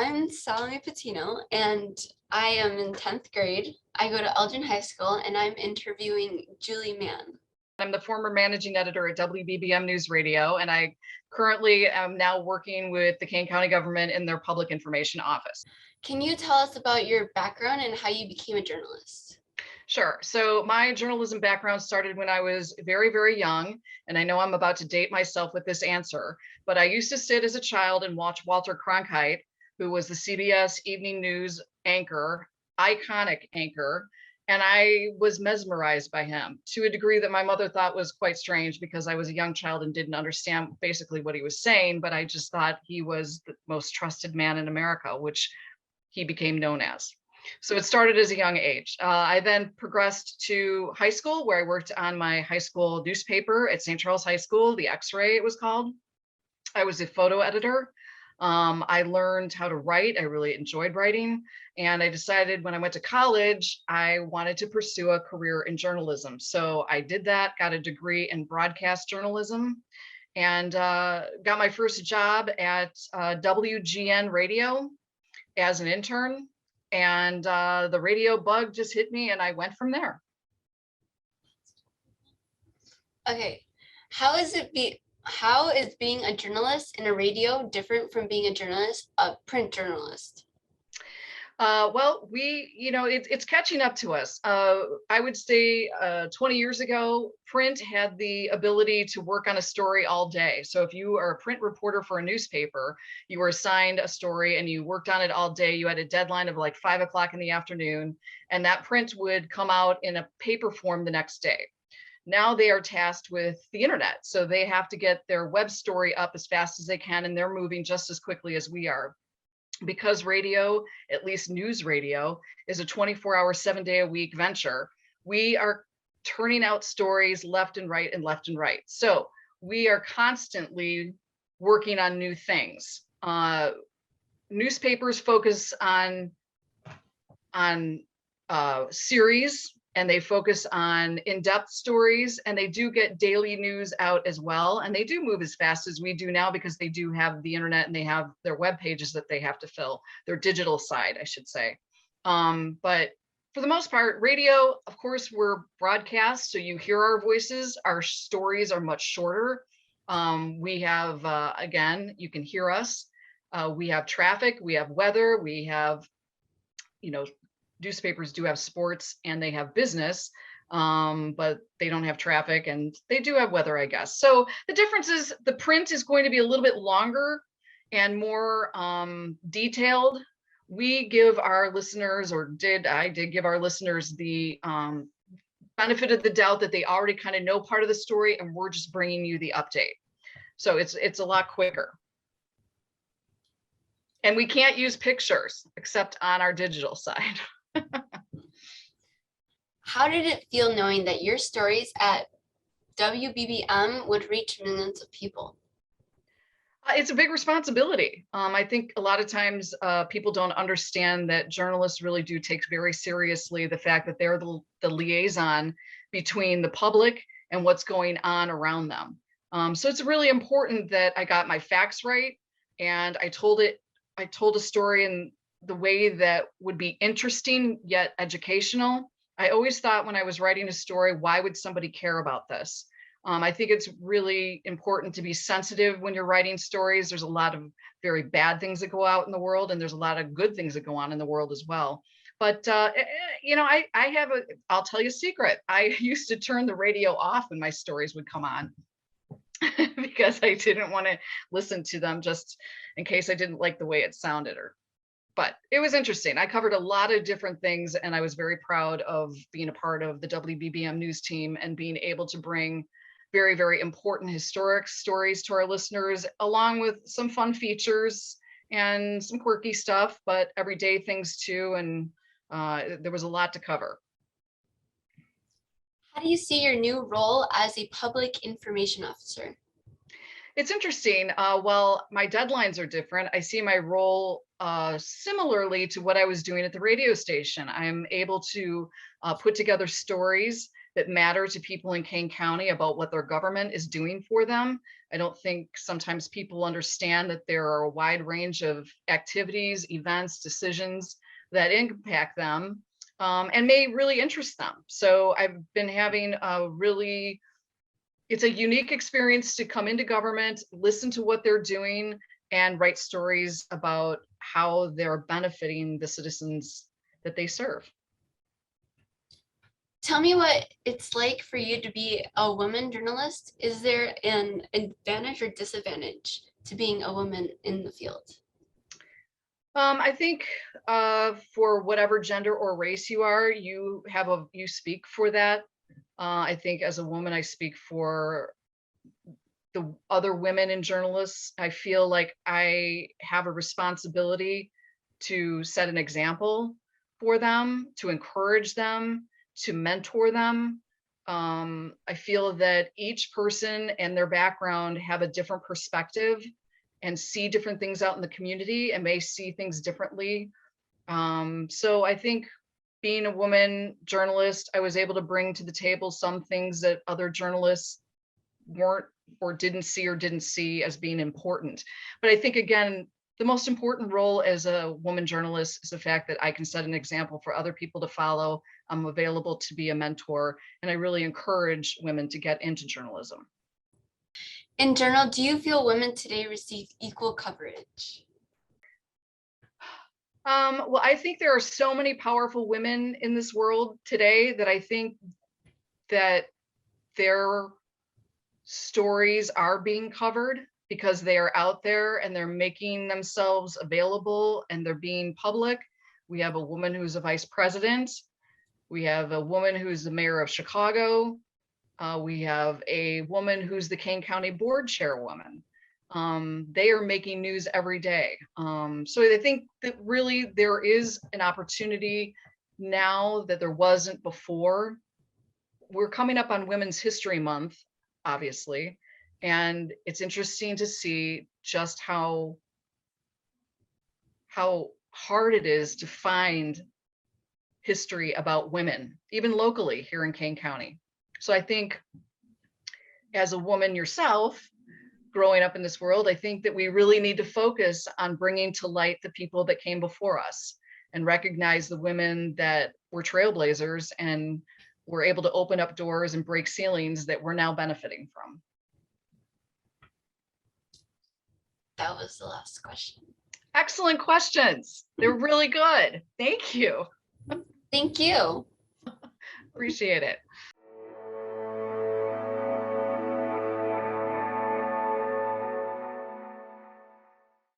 I'm Salome Patino, and I am in 10th grade. I go to Elgin High School, and I'm interviewing Julie Mann. I'm the former managing editor at WBBM Newsradio, and I currently am now working with the Kane County government in their public information office. Can you tell us about your background and how you became a journalist? Sure. So my journalism background started when I was very, very young, and I know I'm about to date myself with this answer, but I used to sit as a child and watch Walter Cronkite, who was the CBS evening news anchor, iconic anchor, and I was mesmerized by him to a degree that my mother thought was quite strange because I was a young child and didn't understand basically what he was saying, but I just thought he was the most trusted man in America, which he became known as. So it started as a young age. I then progressed to high school where I worked on my high school newspaper at St. Charles High School, the X-Ray it was called. I was a photo editor. I learned how to write. I really enjoyed writing. And I decided when I went to college, I wanted to pursue a career in journalism. So I did that, got a degree in broadcast journalism, and got my first job at WGN Radio as an intern. And the radio bug just hit me and I went from there. Okay, how is being a journalist in a radio different from being a print journalist? Well, it's catching up to us. I would say 20 years ago, print had the ability to work on a story all day. So if you are a print reporter for a newspaper, you were assigned a story and you worked on it all day. You had a deadline of like 5 o'clock in the afternoon, and that print would come out in a paper form the next day. Now they are tasked with the internet. So they have to get their web story up as fast as they can, and they're moving just as quickly as we are. Because radio, at least news radio, is a 24-hour, 7-day-a-week venture, we are turning out stories left and right and left and right. So we are constantly working on new things. Newspapers focus on series, and they focus on in-depth stories, and they do get daily news out as well. And they do move as fast as we do now because they do have the internet and they have their web pages that they have to fill, their digital side, I should say. But for the most part, radio, of course, we're broadcast, so you hear our voices. Our stories are much shorter. We have, again, you can hear us. We have traffic, we have weather, we have, newspapers do have sports and they have business, but they don't have traffic, and they do have weather, I guess. So the difference is the print is going to be a little bit longer and more detailed. We give our listeners, I did give our listeners the benefit of the doubt that they already kind of know part of the story, and we're just bringing you the update. So it's a lot quicker. And we can't use pictures except on our digital side. How did it feel knowing that your stories at WBBM would reach millions of people? It's a big responsibility. I think a lot of times people don't understand that journalists really do take very seriously the fact that they're the liaison between the public and what's going on around them. So it's really important that I got my facts right, and I told a story in the way that would be interesting yet educational. I always thought when I was writing a story, why would somebody care about this? I think it's really important to be sensitive when you're writing stories. There's a lot of very bad things that go out in the world, and there's a lot of good things that go on in the world as well. But I'll tell you a secret. I used to turn the radio off when my stories would come on because I didn't want to listen to them just in case I didn't like the way it sounded. But it was interesting. I covered a lot of different things, and I was very proud of being a part of the WBBM news team and being able to bring very, very important historic stories to our listeners, along with some fun features and some quirky stuff, but everyday things too. And there was a lot to cover. How do you see your new role as a public information officer? It's interesting. Well, my deadlines are different. I see my role similarly to what I was doing at the radio station. I'm able to put together stories that matter to people in Kane County about what their government is doing for them. I don't think sometimes people understand that there are a wide range of activities, events, decisions that impact them, and may really interest them. So I've been having it's a unique experience to come into government, listen to what they're doing, and write stories about how they're benefiting the citizens that they serve. Tell me what it's like for you to be a woman journalist. Is there an advantage or disadvantage to being a woman in the field? I think for whatever gender or race you are, you speak for that. I think as a woman, I speak for the other women in journalists. I feel like I have a responsibility to set an example for them, to encourage them, to mentor them. I feel that each person and their background have a different perspective and see different things out in the community and may see things differently. So I think being a woman journalist, I was able to bring to the table some things that other journalists weren't or didn't see as being important. But I think, again, the most important role as a woman journalist is the fact that I can set an example for other people to follow. I'm available to be a mentor, and I really encourage women to get into journalism. In general, do you feel women today receive equal coverage? Well, I think there are so many powerful women in this world today that I think that their stories are being covered because they are out there and they're making themselves available and they're being public. We have a woman who's a vice president. We have a woman who's the mayor of Chicago. We have a woman who's the Kane County board chairwoman. They are making news every day. So I think that really there is an opportunity now that there wasn't before. We're coming up on Women's History Month, obviously, and it's interesting to see just how hard it is to find history about women, even locally here in Kane County. So I think as a woman yourself, growing up in this world, I think that we really need to focus on bringing to light the people that came before us and recognize the women that were trailblazers and were able to open up doors and break ceilings that we're now benefiting from. That was the last question. Excellent questions. They're really good. Thank you. Thank you. Appreciate it.